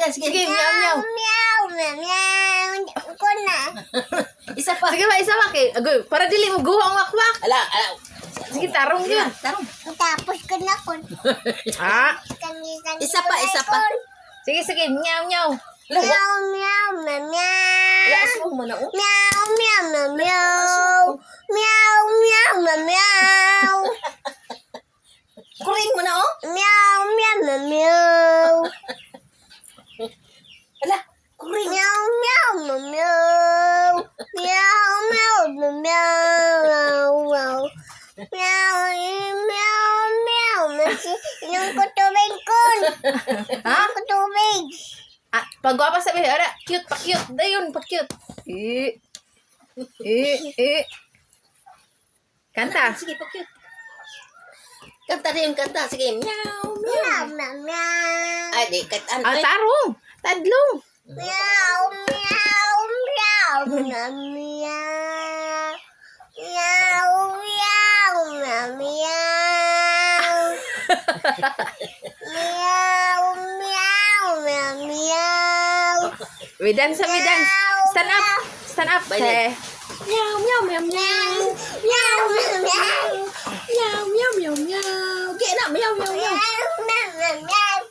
yan. Sige. Sige, meow, meow. Meow, meow, meow. Ko na. Isa pa. Sige ba, isa ba? Agoy, para dili mo guho ang wakwak. Ala. Sige, tarong Sige, yun. tarong. Tapos ko na ko. Ah, Isa pa. sige, meow, meow. Ala, Meow, meow, meow, meow. ala, aswang mo na, oh. Meow, meow, meow, meow. Meow, meow, meow, meow. Kuring mo na, oh. Meow, meow, meow, meow. Ala, kuring. Meow, meow, meow, meow. Meow, meow, meow, meow. Meow, meow, meow. Inom ko tubig ko. Ha? Inom ko tubig. Ah, pagwapa sabi, ara, cute, pa-cute. Dayon, pa-cute. Kanta. Sige, pa-cute. Kanta rin, kanta. Sige, meow, Meow, meow. meow, meow. Ay, di, Ah, tarong. Tadlong. Meow, meow, meow, meow, meow. Meow, meow, meow, meow. Meow, meow, meow, meow. We dance, we dance. Stand up. Stand up. Bye, Say. meow, meow, meow, meow. Meow, meow, meow. Meow, meow, meow, meow. Kaya na, meow, meow, meow. Meow, meow, meow, meow.